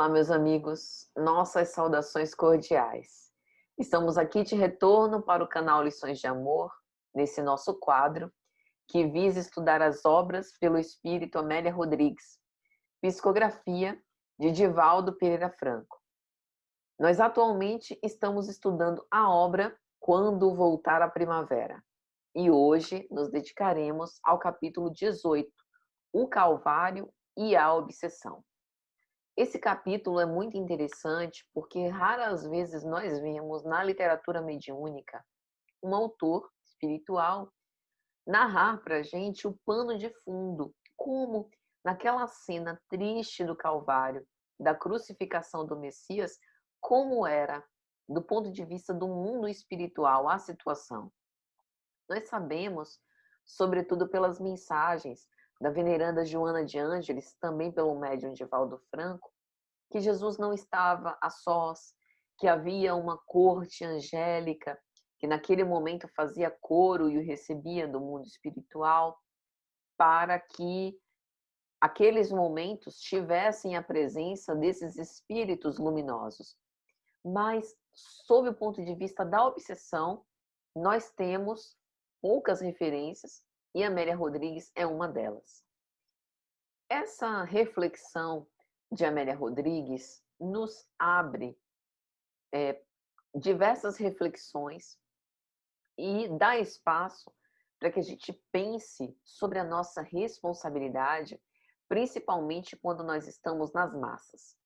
Olá, meus amigos, nossas saudações cordiais. Estamos aqui de retorno para o canal Lições de Amor, nesse nosso quadro, que visa estudar as obras pelo espírito Amélia Rodrigues, psicografia de Divaldo Pereira Franco. Nós atualmente estamos estudando a obra Quando Voltar a Primavera, e hoje nos dedicaremos ao capítulo 18, O Calvário e a Obsessão. Esse capítulo é muito interessante porque raras vezes nós vemos na literatura mediúnica um autor espiritual narrar para a gente o pano de fundo, como naquela cena triste do Calvário, da crucificação do Messias, como era, do ponto de vista do mundo espiritual, a situação. Nós sabemos, sobretudo pelas mensagens da veneranda Joana de Ângeles, também pelo médium Divaldo Franco, que Jesus não estava a sós, que havia uma corte angélica que naquele momento fazia coro e o recebia do mundo espiritual, para que aqueles momentos tivessem a presença desses espíritos luminosos. Mas, sob o ponto de vista da obsessão, nós temos poucas referências e Amélia Rodrigues é uma delas. Essa reflexão de Amélia Rodrigues nos abre diversas reflexões e dá espaço para que a gente pense sobre a nossa responsabilidade, principalmente quando nós estamos nas massas.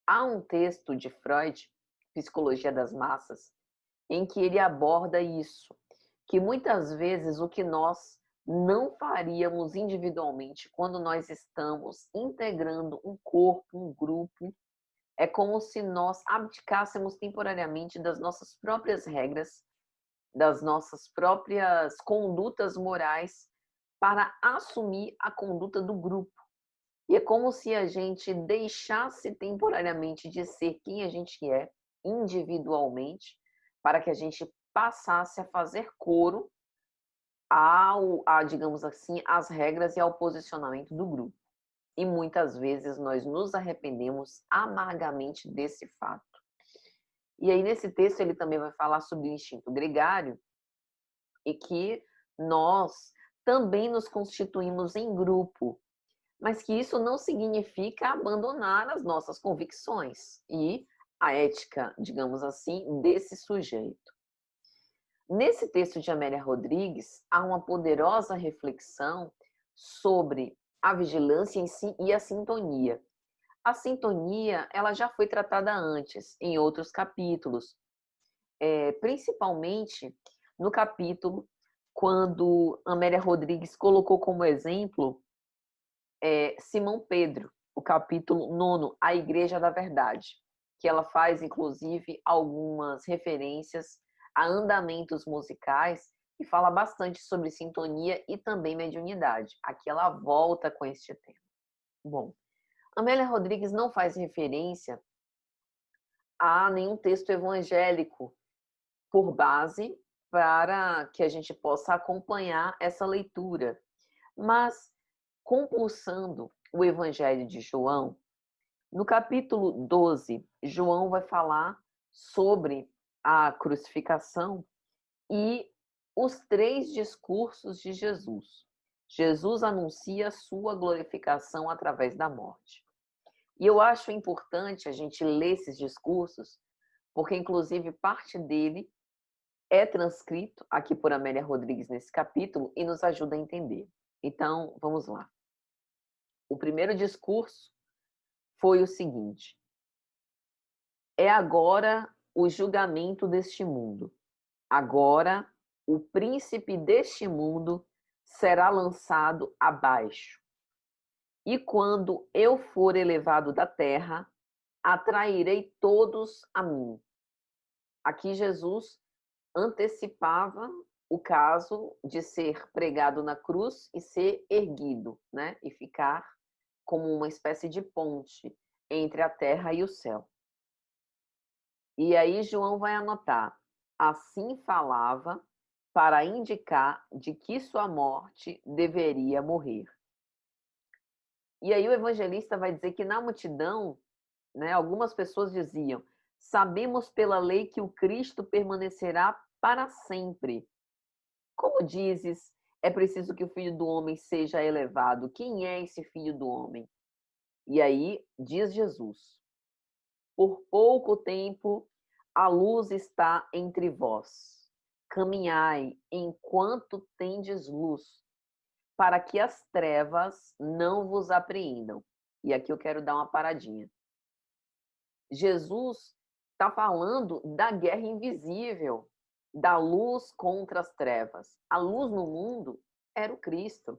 Há um texto de Freud, Psicologia das Massas, em que ele aborda isso, que muitas vezes o que nós não faríamos individualmente quando nós estamos integrando um corpo, um grupo, é como se nós abdicássemos temporariamente das nossas próprias regras, das nossas próprias condutas morais para assumir a conduta do grupo. E é como se a gente deixasse temporariamente de ser quem a gente é, individualmente, para que a gente passasse a fazer coro digamos assim, às regras e ao posicionamento do grupo. E muitas vezes nós nos arrependemos amargamente desse fato. E aí, nesse texto, ele também vai falar sobre o instinto gregário e que nós também nos constituímos em grupo, mas que isso não significa abandonar as nossas convicções e a ética, digamos assim, desse sujeito. Nesse texto de Amélia Rodrigues, há uma poderosa reflexão sobre a vigilância em si e a sintonia. A sintonia, ela já foi tratada antes, em outros capítulos, principalmente no capítulo quando Amélia Rodrigues colocou como exemplo Simão Pedro, o capítulo 9, A Igreja da Verdade, que ela faz, inclusive, algumas referências a andamentos musicais e fala bastante sobre sintonia e também mediunidade. Aqui ela volta com este tema. Bom, Amélia Rodrigues não faz referência a nenhum texto evangélico por base para que a gente possa acompanhar essa leitura. Mas, compulsando o Evangelho de João, no capítulo 12, João vai falar sobre a crucificação e os 3 discursos de Jesus. Jesus anuncia a sua glorificação através da morte. E eu acho importante a gente ler esses discursos, porque, inclusive, parte dele é transcrito aqui por Amélia Rodrigues nesse capítulo e nos ajuda a entender. Então, vamos lá. O primeiro discurso foi o seguinte: é agora o julgamento deste mundo. Agora o príncipe deste mundo será lançado abaixo. E quando eu for elevado da terra, atrairei todos a mim. Aqui Jesus antecipava o caso de ser pregado na cruz e ser erguido, né? E ficar como uma espécie de ponte entre a terra e o céu. E aí João vai anotar: assim falava para indicar de que sua morte deveria morrer. E aí o evangelista vai dizer que na multidão né? Algumas pessoas diziam: sabemos pela lei que o Cristo permanecerá para sempre. Como dizes, é preciso que o Filho do Homem seja elevado. Quem é esse Filho do Homem? E aí diz Jesus: por pouco tempo a luz está entre vós. Caminhai enquanto tendes luz, para que as trevas não vos apreendam. E aqui eu quero dar uma paradinha. Jesus está falando da guerra invisível, da luz contra as trevas. A luz no mundo era o Cristo,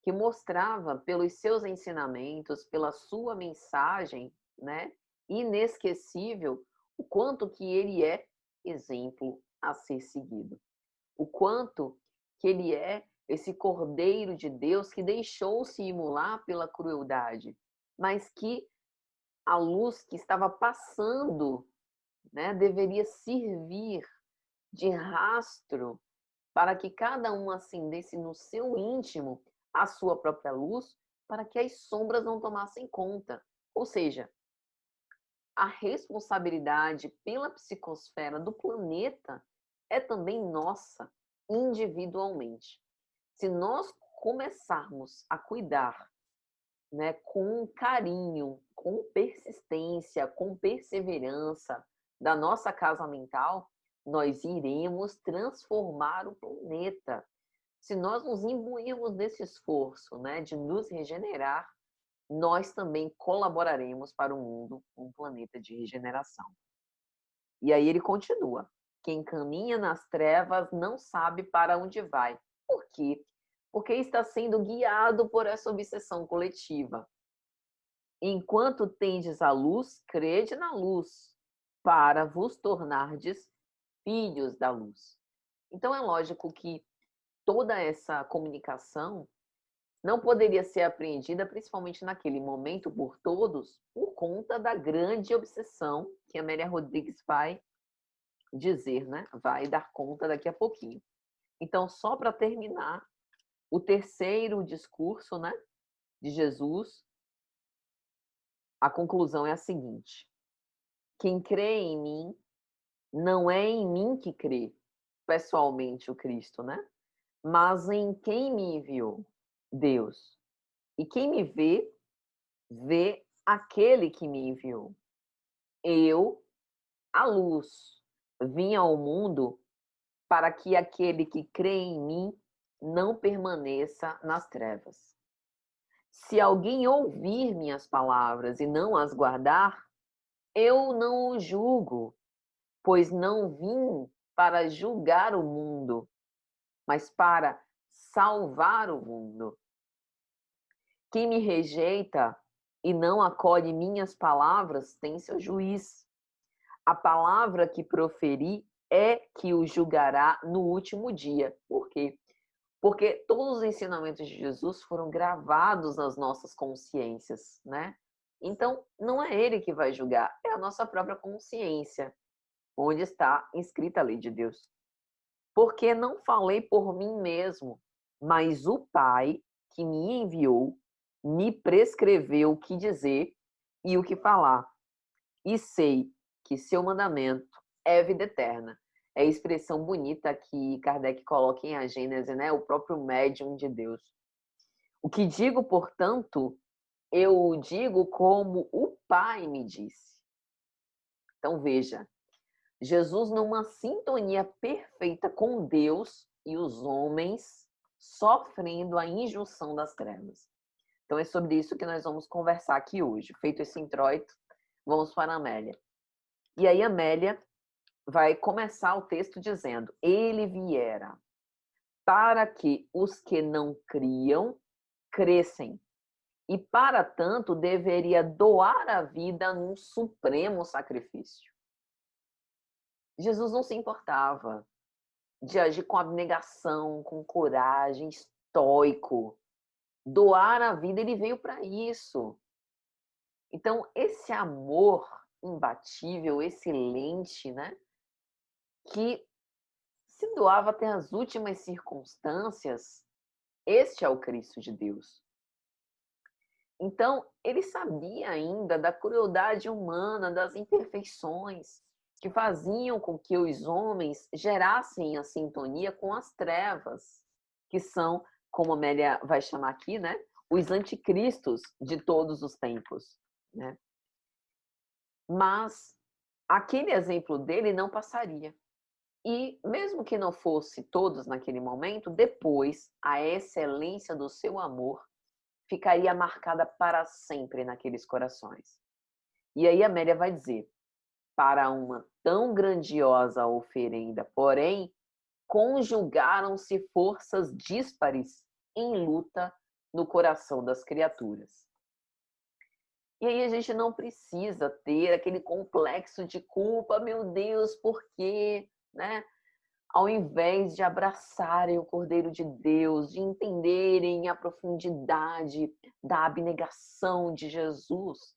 que mostrava pelos seus ensinamentos, pela sua mensagem, né, inesquecível, o quanto que ele é exemplo a ser seguido. O quanto que ele é esse Cordeiro de Deus que deixou-se imolar pela crueldade, mas que a luz que estava passando, né, deveria servir de rastro para que cada um acendesse no seu íntimo a sua própria luz, para que as sombras não tomassem conta. Ou seja, a responsabilidade pela psicosfera do planeta é também nossa, individualmente. Se nós começarmos a cuidar, né, com carinho, com persistência, com perseverança da nossa casa mental, nós iremos transformar o planeta. Se nós nos imbuirmos desse esforço, né, de nos regenerar, nós também colaboraremos para o mundo, um planeta de regeneração. E aí ele continua: quem caminha nas trevas não sabe para onde vai. Por quê? Porque está sendo guiado por essa obsessão coletiva. Enquanto tendes a luz, crede na luz, para vos tornardes filhos da luz. Então é lógico que toda essa comunicação não poderia ser apreendida, principalmente naquele momento, por todos, por conta da grande obsessão que a Amélia Rodrigues vai dizer, né? Vai dar conta daqui a pouquinho. Então, só para terminar, o terceiro discurso, né, de Jesus, a conclusão é a seguinte: quem crê em mim, não é em mim que crê, pessoalmente, o Cristo, né? Mas em quem me enviou, Deus. E quem me vê, vê aquele que me enviou. Eu, a luz, vim ao mundo para que aquele que crê em mim não permaneça nas trevas. Se alguém ouvir minhas palavras e não as guardar, eu não o julgo, pois não vim para julgar o mundo, mas para salvar o mundo. Quem me rejeita e não acolhe minhas palavras tem seu juiz. A palavra que proferi é que o julgará no último dia. Por quê? Porque todos os ensinamentos de Jesus foram gravados nas nossas consciências, né? Então, não é ele que vai julgar, é a nossa própria consciência, onde está inscrita a lei de Deus. Porque não falei por mim mesmo, mas o Pai que me enviou me prescreveu o que dizer e o que falar. E sei que seu mandamento é vida eterna. É a expressão bonita que Kardec coloca em A Gênese, né? O próprio médium de Deus. O que digo, portanto, eu digo como o Pai me disse. Então veja, Jesus numa sintonia perfeita com Deus e os homens sofrendo a injunção das trevas. Então é sobre isso que nós vamos conversar aqui hoje. Feito esse introito, vamos para a Amélia. E aí Amélia vai começar o texto dizendo: ele viera para que os que não criam crescem, e para tanto deveria doar a vida num supremo sacrifício. Jesus não se importava de agir com abnegação, com coragem, estoico. Doar a vida, ele veio para isso. Então, esse amor imbatível, excelente, né? Que se doava até as últimas circunstâncias, este é o Cristo de Deus. Então, ele sabia ainda da crueldade humana, das imperfeições que faziam com que os homens gerassem a sintonia com as trevas, que são, como a Amélia vai chamar aqui, né, os anticristos de todos os tempos, né? Mas aquele exemplo dele não passaria. E mesmo que não fosse todos naquele momento, depois a excelência do seu amor ficaria marcada para sempre naqueles corações. E aí Amélia vai dizer: para uma tão grandiosa oferenda, porém, conjugaram-se forças díspares em luta no coração das criaturas. E aí a gente não precisa ter aquele complexo de culpa, meu Deus, por quê? Né? Ao invés de abraçarem o Cordeiro de Deus, de entenderem a profundidade da abnegação de Jesus,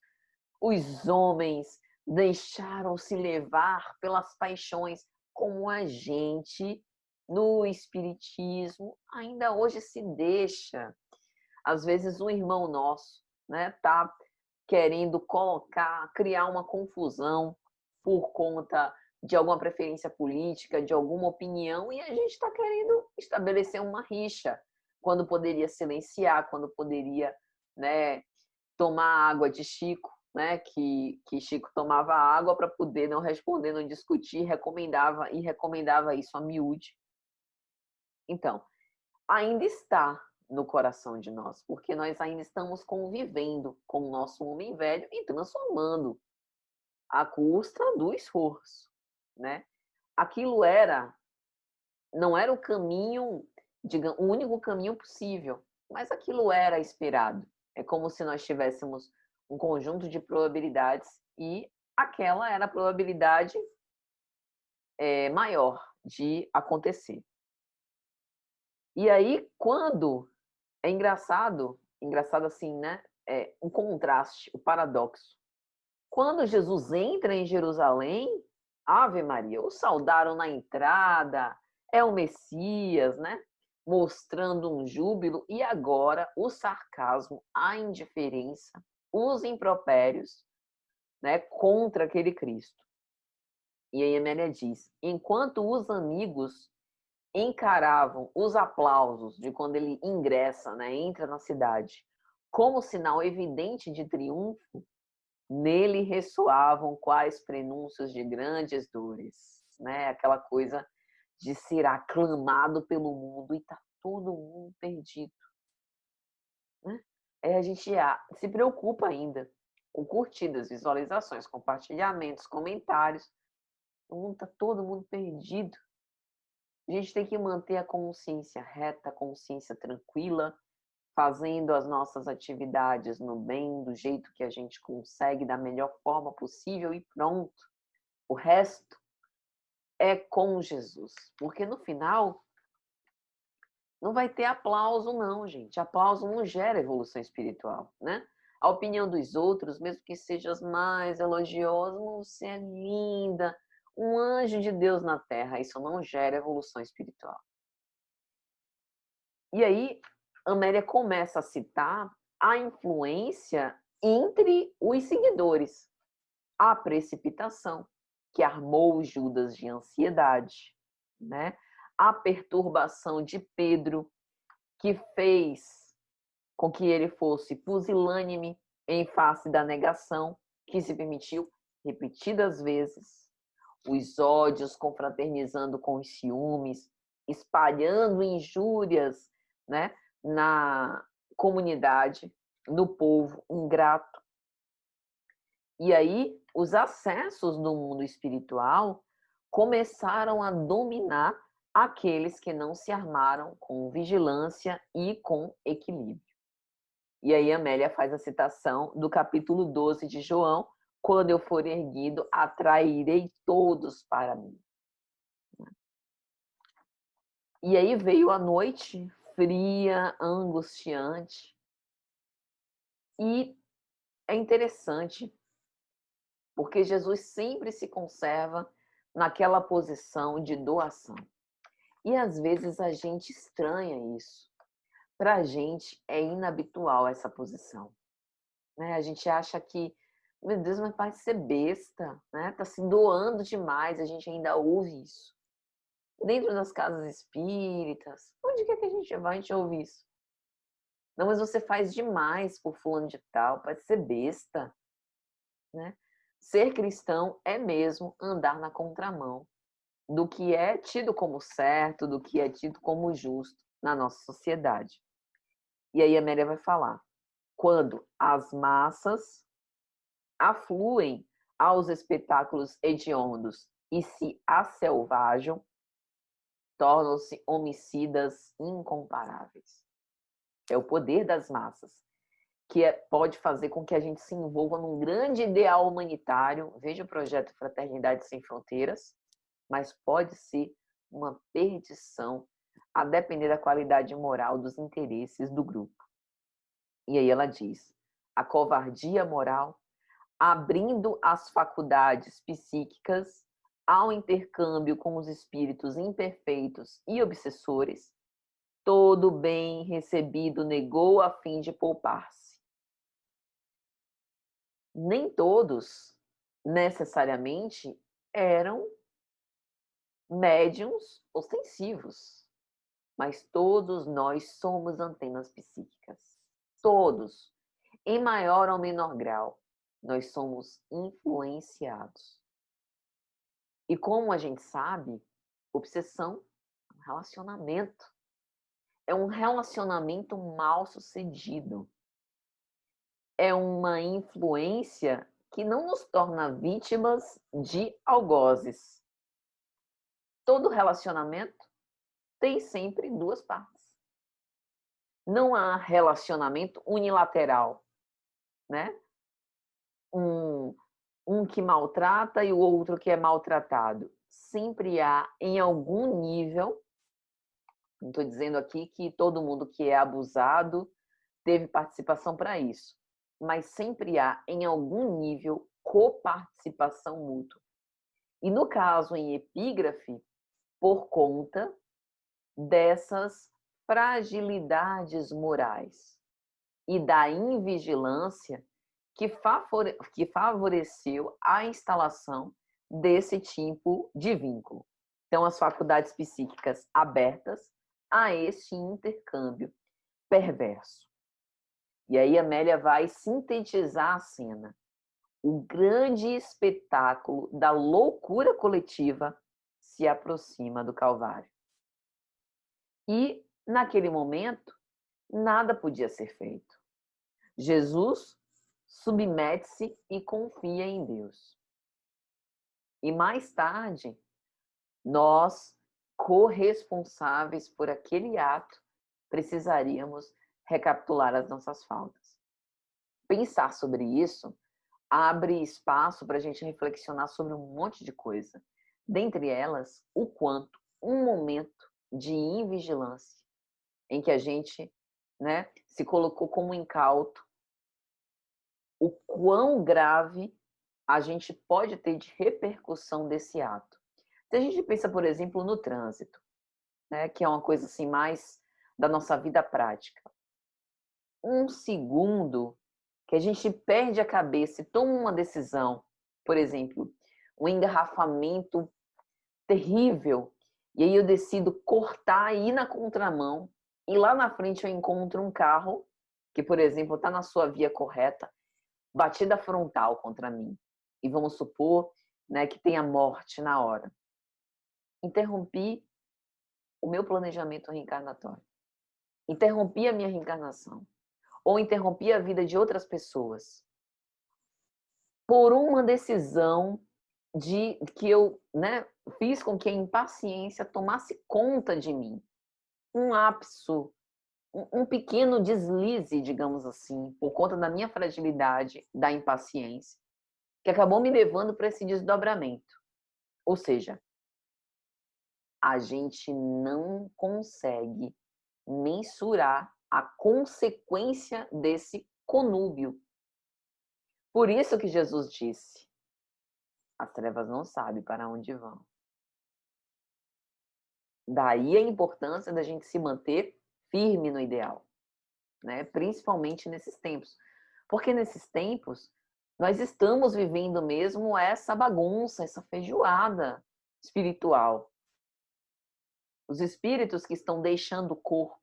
os homens deixaram-se levar pelas paixões, como a gente no Espiritismo ainda hoje se deixa. Às vezes um irmão nosso, né, tá querendo criar uma confusão por conta de alguma preferência política, de alguma opinião, e a gente está querendo estabelecer uma rixa, quando poderia silenciar, quando poderia, né, tomar água de Chico, né, que Chico tomava água para poder não responder, não discutir, recomendava isso a miúde. Então, ainda está no coração de nós, porque nós ainda estamos convivendo com o nosso homem velho e transformando à custa do esforço, né? Aquilo não era o caminho, digamos, o único caminho possível, mas aquilo era esperado. É como se nós tivéssemos um conjunto de probabilidades e aquela era a probabilidade maior de acontecer. E aí, quando é engraçado assim, né? É um contraste, o paradoxo. Quando Jesus entra em Jerusalém, Ave Maria, o saudaram na entrada, é o Messias, né? Mostrando um júbilo, e agora o sarcasmo, a indiferença, os impropérios, né, contra aquele Cristo. E aí Amélia diz: enquanto os amigos encaravam os aplausos de quando ele ingressa, né, entra na cidade, como sinal evidente de triunfo, nele ressoavam quais prenúncios de grandes dores, né? Aquela coisa de ser aclamado pelo mundo e tá todo mundo perdido, né? Aí a gente se preocupa ainda com curtidas, visualizações, compartilhamentos, comentários. O mundo tá todo mundo perdido. A gente tem que manter a consciência reta, a consciência tranquila, fazendo as nossas atividades no bem, do jeito que a gente consegue, da melhor forma possível e pronto. O resto é com Jesus. Porque no final, não vai ter aplauso, não, gente. Aplauso não gera evolução espiritual, né? A opinião dos outros, mesmo que seja as mais elogiosas, você é linda, um anjo de Deus na terra. Isso não gera evolução espiritual. E aí, Amélia começa a citar a influência entre os seguidores, a precipitação, que armou Judas de ansiedade, né? A perturbação de Pedro, que fez com que ele fosse pusilânime em face da negação, que se permitiu repetidas vezes, os ódios confraternizando com os ciúmes, espalhando injúrias, né, na comunidade, no povo ingrato. E aí, os acessos do mundo espiritual começaram a dominar aqueles que não se armaram com vigilância e com equilíbrio. E aí Amélia faz a citação do capítulo 12 de João: quando eu for erguido, atrairei todos para mim. E aí veio a noite fria, angustiante. E é interessante, porque Jesus sempre se conserva naquela posição de doação. E às vezes a gente estranha isso. Para a gente é inabitual essa posição. né? A gente acha que, meu Deus, mas parece ser besta, né? Tá se doando demais, a gente ainda ouve isso. Dentro das casas espíritas, onde quer que a gente vai, a gente ouve isso. Não, mas você faz demais por fulano de tal, pode ser besta, né? Ser cristão é mesmo andar na contramão do que é tido como certo, do que é tido como justo na nossa sociedade. E aí a Amélia vai falar, quando as massas afluem aos espetáculos hediondos e se asselvajam, tornam-se homicidas incomparáveis. É o poder das massas, que pode fazer com que a gente se envolva num grande ideal humanitário, veja o projeto Fraternidade Sem Fronteiras, mas pode ser uma perdição, a depender da qualidade moral dos interesses do grupo. E aí ela diz, a covardia moral, abrindo as faculdades psíquicas ao intercâmbio com os espíritos imperfeitos e obsessores, todo bem recebido negou a fim de poupar-se. Nem todos, necessariamente, eram médiums ostensivos, mas todos nós somos antenas psíquicas. Todos, em maior ou menor grau, nós somos influenciados. E como a gente sabe, obsessão é um relacionamento. É um relacionamento mal sucedido. É uma influência que não nos torna vítimas de algozes. Todo relacionamento tem sempre duas partes. Não há relacionamento unilateral, né? Um que maltrata e o outro que é maltratado. Sempre há, em algum nível, não estou dizendo aqui que todo mundo que é abusado teve participação para isso, mas sempre há, em algum nível, coparticipação mútua. E no caso em epígrafe, por conta dessas fragilidades morais e da invigilância que favoreceu a instalação desse tipo de vínculo. Então, as faculdades psíquicas abertas a este intercâmbio perverso. E aí Amélia vai sintetizar a cena. O grande espetáculo da loucura coletiva se aproxima do Calvário. E, naquele momento, nada podia ser feito. Jesus submete-se e confia em Deus. E mais tarde, nós, corresponsáveis por aquele ato, precisaríamos recapitular as nossas faltas. Pensar sobre isso abre espaço para a gente reflexionar sobre um monte de coisa. Dentre elas, o quanto um momento de invigilância, em que a gente, né, se colocou como incauto, o quão grave a gente pode ter de repercussão desse ato. Se a gente pensa, por exemplo, no trânsito, né, que é uma coisa assim mais da nossa vida prática. Um segundo que a gente perde a cabeça e toma uma decisão, por exemplo, um engarrafamento terrível, e aí eu decido cortar e ir na contramão, e lá na frente eu encontro um carro que, por exemplo, está na sua via correta, batida frontal contra mim. E vamos supor, né, que tenha morte na hora. Interrompi o meu planejamento reencarnatório. Interrompi a minha reencarnação. Ou interrompi a vida de outras pessoas. Por uma decisão que eu, né, fiz com que a impaciência tomasse conta de mim. Um lapso, um pequeno deslize, digamos assim, por conta da minha fragilidade, da impaciência, que acabou me levando para esse desdobramento. Ou seja, a gente não consegue mensurar a consequência desse conúbio. Por isso que Jesus disse, as trevas não sabem para onde vão. Daí a importância da gente se manter firme no ideal, né? Principalmente nesses tempos. Porque nesses tempos, nós estamos vivendo mesmo essa bagunça, essa feijoada espiritual. Os espíritos que estão deixando o corpo,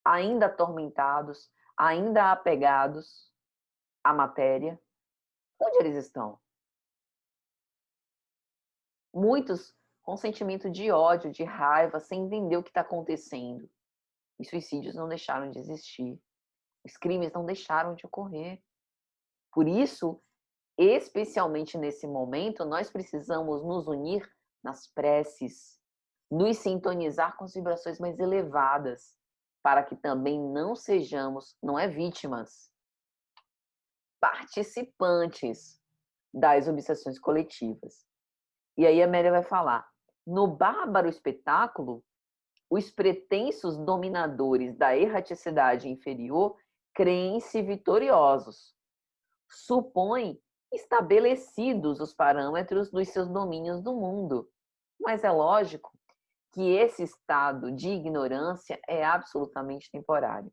ainda atormentados, ainda apegados à matéria, onde eles estão? Muitos com sentimento de ódio, de raiva, sem entender o que está acontecendo. Os suicídios não deixaram de existir. Os crimes não deixaram de ocorrer. Por isso, especialmente nesse momento, nós precisamos nos unir nas preces, nos sintonizar com as vibrações mais elevadas, para que também não sejamos, não é vítimas, participantes das obsessões coletivas. E aí a Amélia vai falar, no bárbaro espetáculo, os pretensos dominadores da erraticidade inferior creem-se vitoriosos, supõem estabelecidos os parâmetros dos seus domínios do mundo. Mas é lógico que esse estado de ignorância é absolutamente temporário.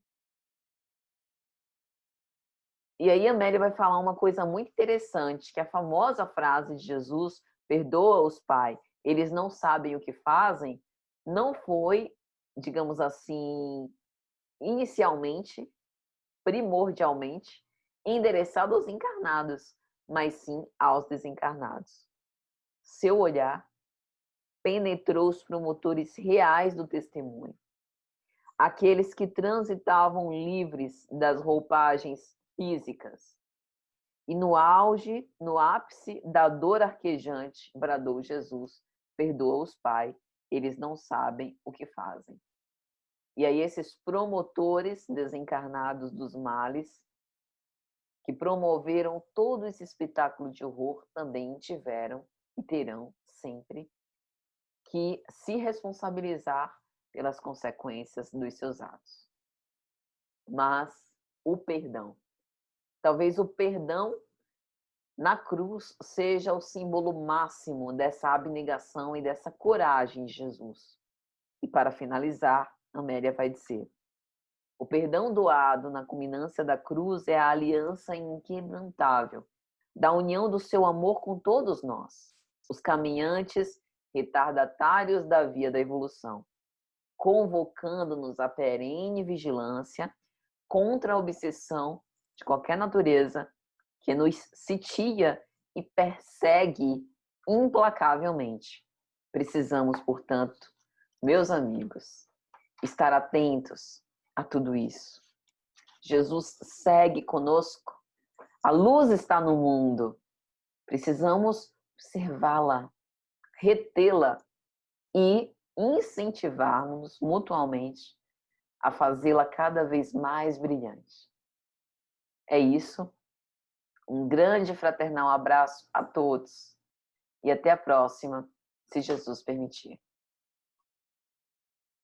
E aí a Amélia vai falar uma coisa muito interessante, que a famosa frase de Jesus, perdoa-os, Pai, eles não sabem o que fazem, não foi, digamos assim, inicialmente, primordialmente, endereçado aos encarnados, mas sim aos desencarnados. Seu olhar penetrou os promotores reais do testemunho, aqueles que transitavam livres das roupagens físicas. E no auge, no ápice da dor arquejante, bradou Jesus, perdoa-os, Pai, eles não sabem o que fazem. E aí esses promotores desencarnados dos males, que promoveram todo esse espetáculo de horror, também tiveram e terão sempre que se responsabilizar pelas consequências dos seus atos. Mas o perdão, talvez o perdão na cruz seja o símbolo máximo dessa abnegação e dessa coragem de Jesus. E para finalizar, Amélia vai dizer, o perdão doado na culminância da cruz é a aliança inquebrantável da união do seu amor com todos nós, os caminhantes retardatários da via da evolução, convocando-nos à perene vigilância contra a obsessão de qualquer natureza que nos sitia e persegue implacavelmente. Precisamos, portanto, meus amigos, estar atentos a tudo isso. Jesus segue conosco. A luz está no mundo. Precisamos observá-la, retê-la e incentivar-nos mutuamente a fazê-la cada vez mais brilhante. É isso. Um grande fraternal abraço a todos e até a próxima, se Jesus permitir.